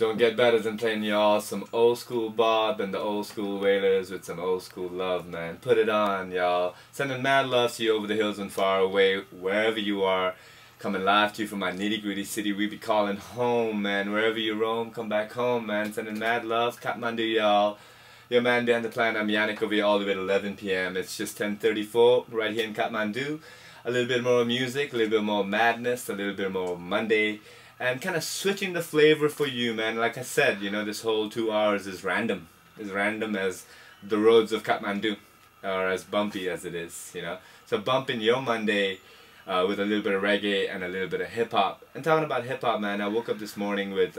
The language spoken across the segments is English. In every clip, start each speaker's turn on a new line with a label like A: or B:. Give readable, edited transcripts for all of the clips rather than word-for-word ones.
A: Don't get better than playing y'all some old school Bob and the old school Wailers with some old school love, man. Put it on, y'all. Sending mad love to you over the hills and far away, wherever you are. Coming live to you from my nitty gritty city we be calling home, man. Wherever you roam, come back home, man. Sending mad love, Kathmandu, y'all. Your man behind the plan, I'm Yanik over here all the way to 11 p.m. It's just 10:34 right here in Kathmandu. A little bit more music, a little bit more madness, a little bit more Monday. And kind of switching the flavor for you, man. Like I said, you know, this whole 2 hours is random. As random as the roads of Kathmandu. Or as bumpy as it is, you know. So bumping your Monday with a little bit of reggae and a little bit of hip-hop. And talking about hip-hop, man, I woke up this morning with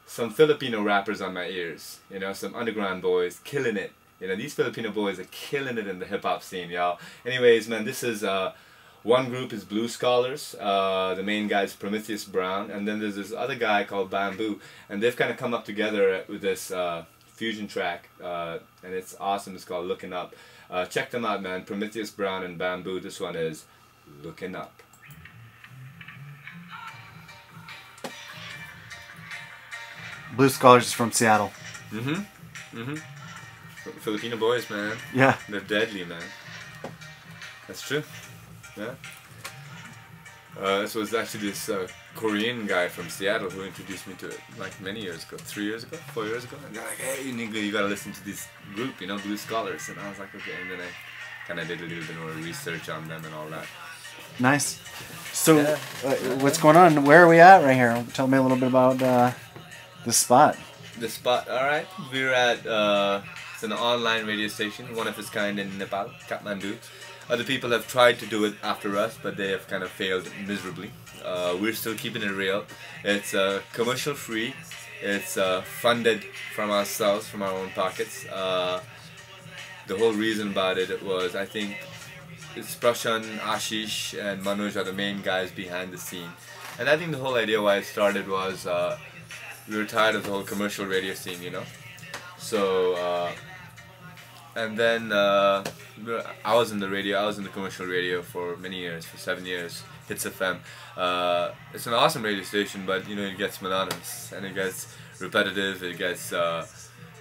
A: some Filipino rappers on my ears. You know, some underground boys killing it. You know, these Filipino boys are killing it in the hip-hop scene, y'all. Anyways, man, this is... one group is Blue Scholars, the main guy is Prometheus Brown, and then there's this other guy called Bamboo, and they've kind of come up together with this fusion track, and it's awesome. It's called Looking Up. Check them out, man. Prometheus Brown and Bamboo. This one is Looking Up.
B: Blue Scholars is from Seattle.
A: Filipino boys, man.
B: Yeah.
A: They're deadly, man. That's true. Yeah. This was actually this Korean guy from Seattle who introduced me to it like many years ago, 3 years ago, 4 years ago. And they're like, hey, you gotta listen to this group, you know, Blue Scholars. And I was like, okay. And then I kind of did a little bit more research on them and all that.
B: Nice. So, yeah. What's going on? Where are we at right here? Tell me a little bit about the spot.
A: The spot, alright. We're at, it's an online radio station, one of its kind in Nepal, Kathmandu. Other people have tried to do it after us, but they have kind of failed miserably. We're still keeping it real. It's commercial free. It's funded from ourselves, from our own pockets. The whole reason about it was, I think, it's Prashan, Ashish, and Manoj are the main guys behind the scene. And I think the whole idea why it started was we were tired of the whole commercial radio scene, you know. So. And then I was in the radio, I was in the commercial radio for many years, for 7 years, Hits FM. It's an awesome radio station, but you know, it gets monotonous and it gets repetitive, it gets,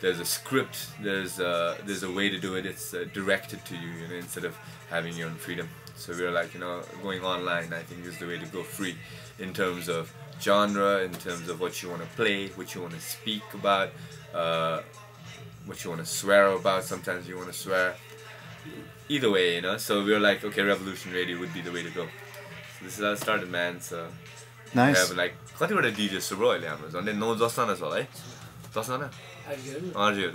A: there's a script, there's a way to do it, it's directed to you, you know, instead of having your own freedom. So we were like, you know, going online I think is the way to go free in terms of genre, in terms of what you want to play, what you want to speak about, what you want to swear about. Sometimes you want to swear. Either way, you know. So we were like, okay, Revolution Radio would be the way to go. So this is how it started, man. So
B: nice.
A: We have like, कतिवटा DJs छ bro अहिले हाम्रो झन्डै 9-10 जना छ होला है 10 जना हजुर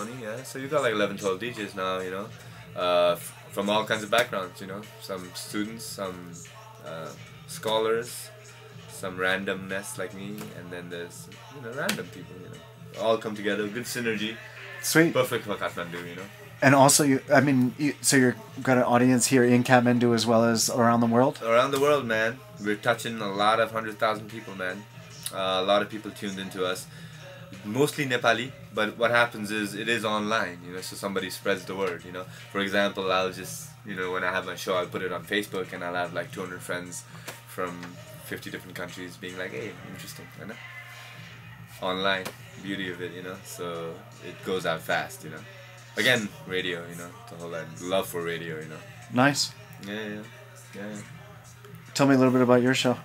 A: अनि yeah, so you got like 11-12 DJs now, you know, from all kinds of backgrounds, you know, some students, some scholars, some randomness like me, and then there's, you know, random people, you know. All come together, good synergy.
B: Sweet.
A: Perfect for Kathmandu, you know.
B: And also, so you've got an audience here in Kathmandu as well as around the world?
A: Around the world, man. We're touching a lot of 100,000 people, man. A lot of people tuned into us. Mostly Nepali, but what happens is it is online, you know, so somebody spreads the word, you know. For example, I'll just, you know, when I have my show, I'll put it on Facebook and I'll have like 200 friends from 50 different countries being like, hey, interesting, you know. Online, beauty of it, you know, so it goes out fast, you know. Again, radio, you know, the whole love for radio, you know.
B: Nice.
A: Yeah.
B: Tell me a little bit about your show.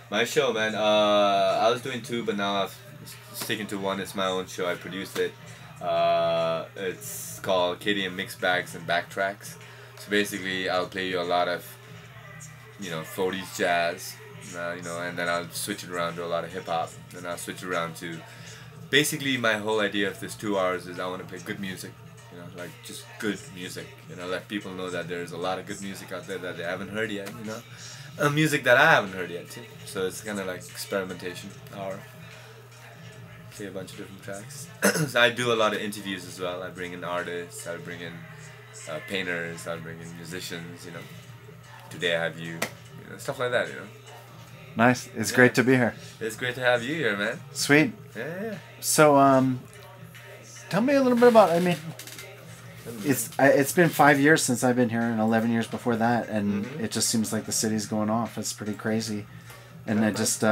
A: My show, man, I was doing two, but now I'm sticking to one. It's my own show. I produced it. It's called KDM Mix Bags and Backtracks. So basically, I'll play you a lot of, you know, 40s jazz. You know, and then I'll switch it around to a lot of hip-hop, and I'll switch it around to, basically my whole idea of this 2 hours is I want to play good music, you know, like just good music, you know, let people know that there's a lot of good music out there that they haven't heard yet, you know, music that I haven't heard yet too, so it's kind of like experimentation hour, play a bunch of different tracks. So I do a lot of interviews as well. I bring in artists, I bring in painters, I bring in musicians, you know, today I have you know, stuff like that, you know.
B: Nice. It's great to be here.
A: It's great to have you here, man.
B: Sweet.
A: Yeah.
B: So, tell me a little bit about, I mean, it's been 5 years since I've been here and 11 years before that, and it just seems like the city's going off. It's pretty crazy. And I just,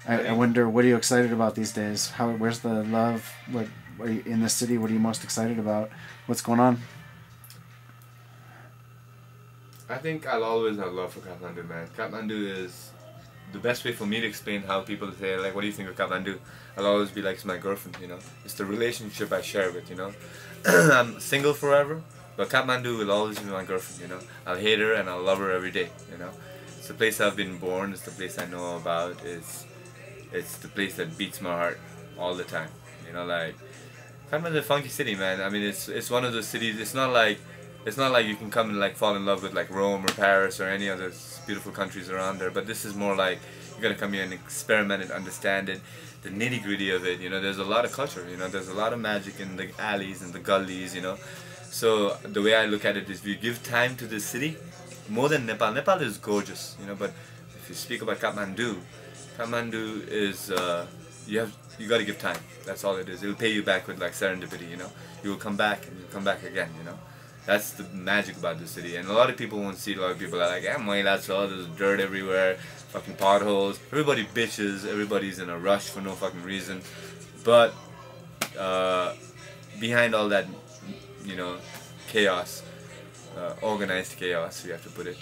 B: I wonder, what are you excited about these days? Where's the love? What are you, in the city? What are you most excited about? What's going on?
A: I think I'll always have love for Kathmandu, man. Kathmandu is the best way for me to explain how people say, like, what do you think of Kathmandu? I'll always be like, it's my girlfriend, you know. It's the relationship I share with, you know. I'm single forever, but Kathmandu will always be my girlfriend, you know. I'll hate her and I'll love her every day, you know. It's the place I've been born. It's the place I know about. It's the place that beats my heart all the time, you know. Like, Kathmandu is a funky city, man. I mean, it's one of those cities. It's not like you can come and like fall in love with like Rome or Paris or any other beautiful countries around there. But this is more like you gotta come here and experiment and understand it, the nitty gritty of it. You know, there's a lot of culture. You know, there's a lot of magic in the alleys and the gullies. You know, so the way I look at it is, if you give time to this city, more than Nepal. Nepal is gorgeous. You know, but if you speak about Kathmandu, Kathmandu is you gotta give time. That's all it is. It'll pay you back with like serendipity. You know, you will come back and you'll come back again. You know. That's the magic about the city, and a lot of people won't see it. A lot of people are like, that's all, there's dirt everywhere, fucking potholes, everybody bitches, everybody's in a rush for no fucking reason. But behind all that, you know, chaos, organized chaos, you have to put it,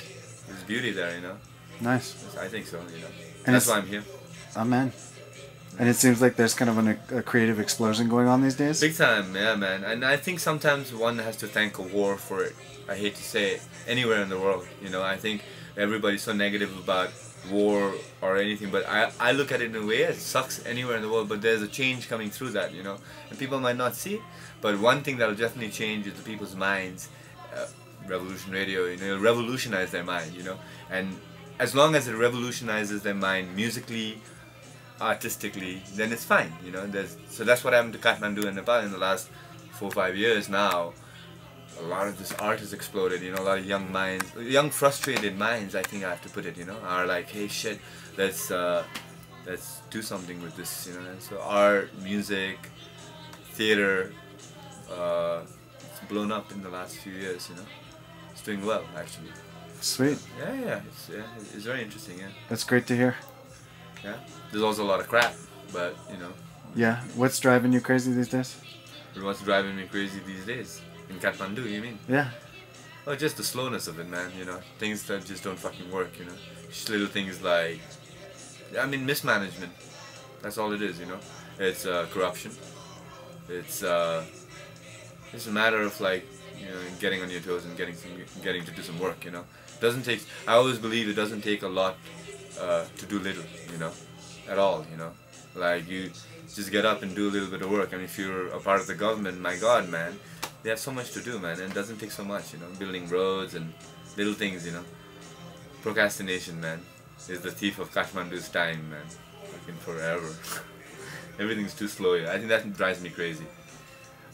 A: there's beauty there, you know.
B: Nice.
A: I think so, you know.
B: And
A: that's why I'm here.
B: Amen. And it seems like there's kind of a creative explosion going on these days.
A: Big time, yeah, man. And I think sometimes one has to thank a war for it. I hate to say it. Anywhere in the world, you know. I think everybody's so negative about war or anything, but I look at it in a way, it sucks anywhere in the world, but there's a change coming through that, you know. And people might not see it, but one thing that'll definitely change is the people's minds. Revolution Radio, you know, it'll revolutionize their mind, you know. And as long as it revolutionizes their mind musically, artistically, then it's fine, you know. So that's what happened to Kathmandu and Nepal in the last 4 or 5 years now. A lot of this art has exploded, you know. A lot of young minds, young frustrated minds, I think I have to put it, you know, are like, hey, shit, let's do something with this, you know. And so art, music, theater, it's blown up in the last few years, you know. It's doing well, actually.
B: Sweet.
A: Yeah, it's very interesting, yeah.
B: That's great to hear.
A: Yeah, there's also a lot of crap, but you know.
B: Yeah, what's driving you crazy these days?
A: What's driving me crazy these days? In Kathmandu, you mean?
B: Yeah.
A: Well, just the slowness of it, man, you know. Things that just don't fucking work, you know. Just little things like, I mean, mismanagement. That's all it is, you know. It's corruption. It's a matter of like, you know, getting on your toes and getting to do some work, you know. Doesn't take. I always believe it doesn't take a lot to do little, you know, at all, you know. Like, you just get up and do a little bit of work. I mean, if you're a part of the government, my God, man, they have so much to do, man, and it doesn't take so much, you know. Building roads and little things, you know. Procrastination, man, is the thief of Kathmandu's time, man. Fucking forever. Everything's too slow here. I think that drives me crazy.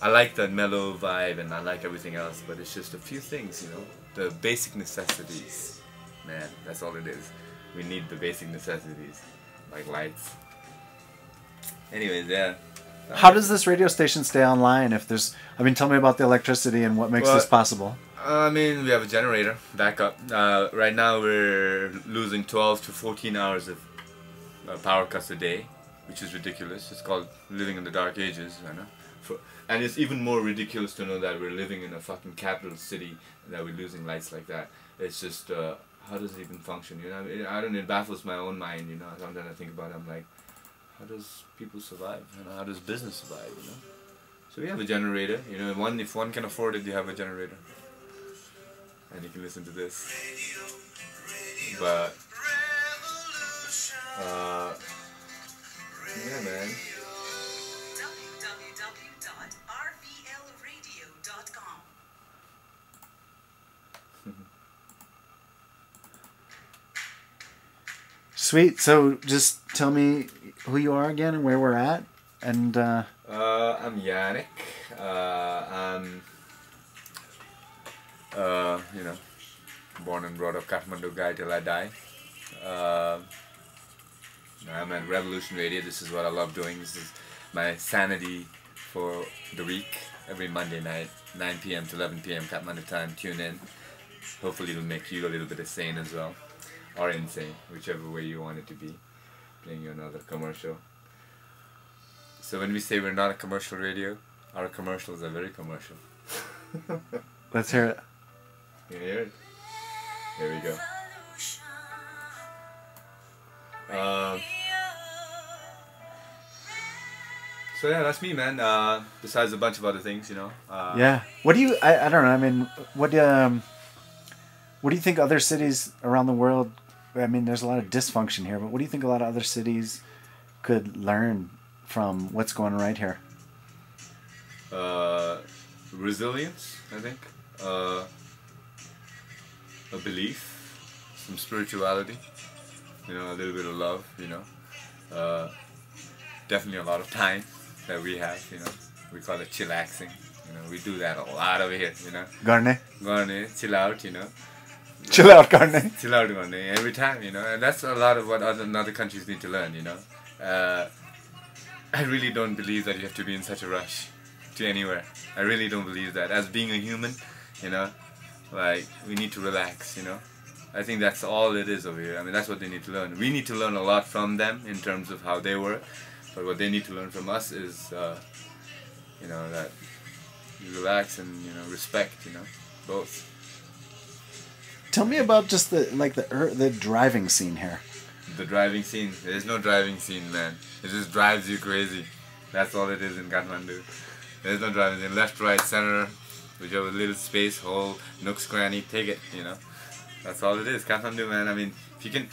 A: I like the mellow vibe and I like everything else, but it's just a few things, you know. The basic necessities, man, that's all it is. We need the basic necessities, like lights. Anyways, yeah.
B: How does this radio station stay online if there's... I mean, tell me about the electricity and what makes this possible.
A: I mean, we have a generator, backup. Right now we're losing 12 to 14 hours of power cuts a day, which is ridiculous. It's called living in the dark ages, I know. And it's even more ridiculous to know that we're living in a fucking capital city and that we're losing lights like that. It's just... how does it even function, you know? I don't know, it baffles my own mind, you know. Sometimes I think about it, I'm like, how does people survive? You know, how does business survive, you know? So we have a generator, you know, if one can afford it, you have a generator. And you can listen to this. But, yeah, man.
B: Sweet. So just tell me who you are again and where we're at. And
A: I'm Yanik. I'm you know, born and brought up Kathmandu guy till I die. I'm at Revolution Radio. This is what I love doing. This is my sanity for the week. Every Monday night, 9 p.m. to 11 p.m. Kathmandu time. Tune in. Hopefully it'll make you a little bit sane as well. Or insane, whichever way you want it to be. playing you another commercial. So when we say we're not a commercial radio, our commercials are very commercial.
B: Let's hear it.
A: You hear it? Here we go. So yeah, that's me, man. Besides a bunch of other things, you know.
B: Yeah. What do you? I don't know. I mean, what do you think other cities around the world? I mean, there's a lot of dysfunction here, but what do you think a lot of other cities could learn from what's going on right here?
A: Resilience, I think. A belief, some spirituality. You know, a little bit of love. You know. Definitely a lot of time that we have, you know. We call it chillaxing. You know, we do that a lot over here, you know.
B: Garne.
A: Garne, chill out, you know.
B: Chill out, Garne.
A: Chill out, Garne, every time, you know. And that's a lot of what other countries need to learn, you know. I really don't believe that you have to be in such a rush to anywhere. I really don't believe that. As being a human, you know, like, we need to relax, you know. I think that's all it is over here. I mean, that's what they need to learn. We need to learn a lot from them in terms of how they work. But what they need to learn from us is, you know, that you relax and, you know, respect, you know, both.
B: Tell me about just the driving scene here.
A: The driving scene. There's no driving scene, man. It just drives you crazy. That's all it is in Kathmandu. There's no driving scene. Left, right, center, whichever little space, hole, nooks, cranny, take it, you know. That's all it is. Kathmandu, man. I mean, if you can...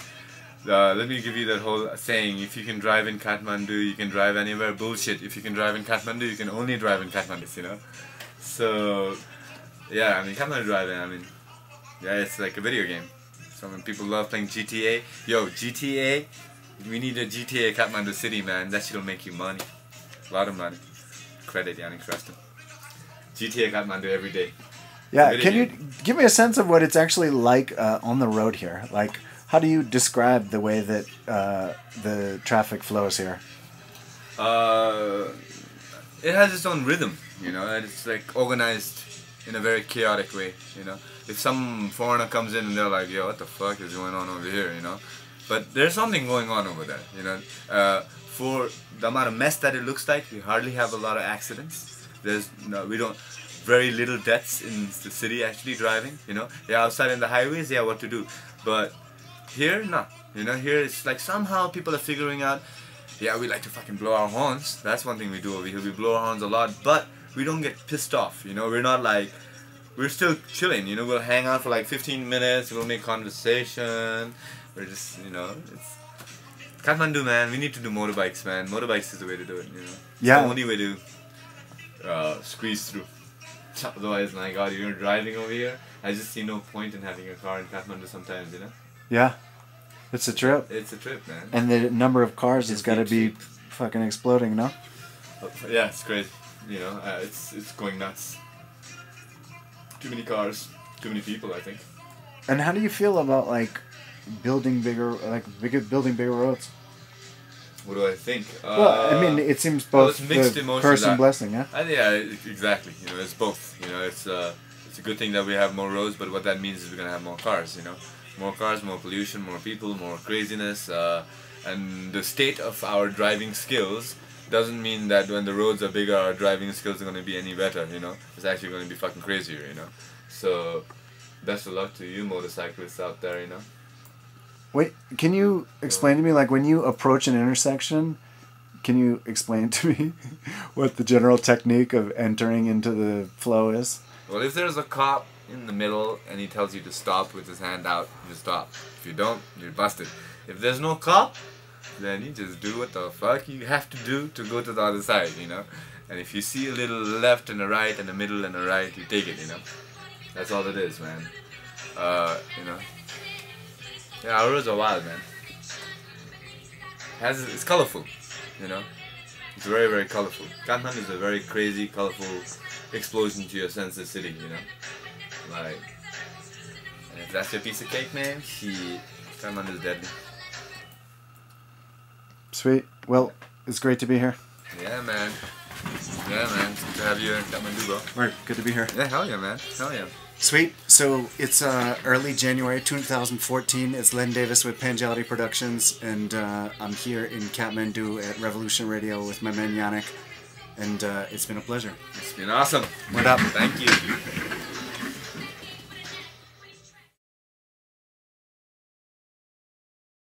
A: let me give you that whole saying, if you can drive in Kathmandu, you can drive anywhere. Bullshit. If you can drive in Kathmandu, you can only drive in Kathmandu, you know? So, yeah, I mean, Kathmandu driving, I mean, yeah, it's like a video game. So when people love playing GTA, yo, GTA, we need a GTA Kathmandu City, man. That shit'll make you money. A lot of money. Credit Yanik, Shreshta. GTA Kathmandu every day.
B: Yeah, can you give me a sense of what it's actually like on the road here? Like, how do you describe the way that the traffic flows here?
A: It has its own rhythm, you know, and it's like organized in a very chaotic way, you know. If some foreigner comes in and they're like, yo, what the fuck is going on over here, you know. But there's something going on over there, you know. For the amount of mess that it looks like, we hardly have a lot of accidents. Very little deaths in the city actually driving, you know. Yeah, outside in the highways, yeah, what to do. But here, no. You know, here it's like somehow people are figuring out, yeah, we like to fucking blow our horns. That's one thing we do over here. We blow our horns a lot, but we don't get pissed off, you know. We're not like, we're still chilling, you know. We'll hang out for like 15 minutes, we'll make conversation. We're just, you know, it's Kathmandu, man. We need to do motorbikes, man. Motorbikes is the way to do it, you know.
B: Yeah.
A: It's the only way to squeeze through. Otherwise, my God, you're driving over here. I just see no point in having a car in Kathmandu sometimes, you know.
B: Yeah, it's a trip.
A: It's a trip, man.
B: And the number of cars has got to be fucking exploding, no?
A: Yeah, it's crazy. You know, it's going nuts. Too many cars, too many people, I think.
B: And how do you feel about building bigger roads?
A: What do I think?
B: Well, I mean, it seems both
A: mixed
B: the
A: emotions.
B: curse and blessing, yeah.
A: Yeah, exactly. You know, it's both. You know, it's a good thing that we have more roads, but what that means is we're gonna have more cars. You know, more cars, more pollution, more people, more craziness, and the state of our driving skills doesn't mean that when the roads are bigger, our driving skills are gonna be any better. You know, it's actually gonna be fucking crazier. You know, so best of luck to you motorcyclists out there. You know.
B: Wait, can you explain to me, when you approach an intersection, can you explain to me what the general technique of entering into the flow is?
A: Well, if there's a cop in the middle and he tells you to stop with his hand out, you stop. If you don't, you're busted. If there's no cop, then you just do what the fuck you have to do to go to the other side, you know? And if you see a little left and a right and a middle and a right, you take it, you know? That's all it is, man. You know? Yeah, our roads are wild, man. It's colorful, you know. It's very, very colorful. Kathmandu is a very crazy, colorful explosion to your sense of city, you know. And if that's your piece of cake, man, Kathmandu is deadly.
B: Sweet. Well, it's great to be here.
A: Yeah, man. Yeah, man. It's good to have you in Kathmandu, bro.
B: Right, good to be here.
A: Yeah, hell yeah, man. Hell yeah.
B: Sweet. So it's early January 2014. It's Len Davis with Pangelity Productions, and I'm here in Kathmandu at Revolution Radio with my man Yanik, and it's been a pleasure.
A: It's been awesome.
B: What up?
A: Thank you.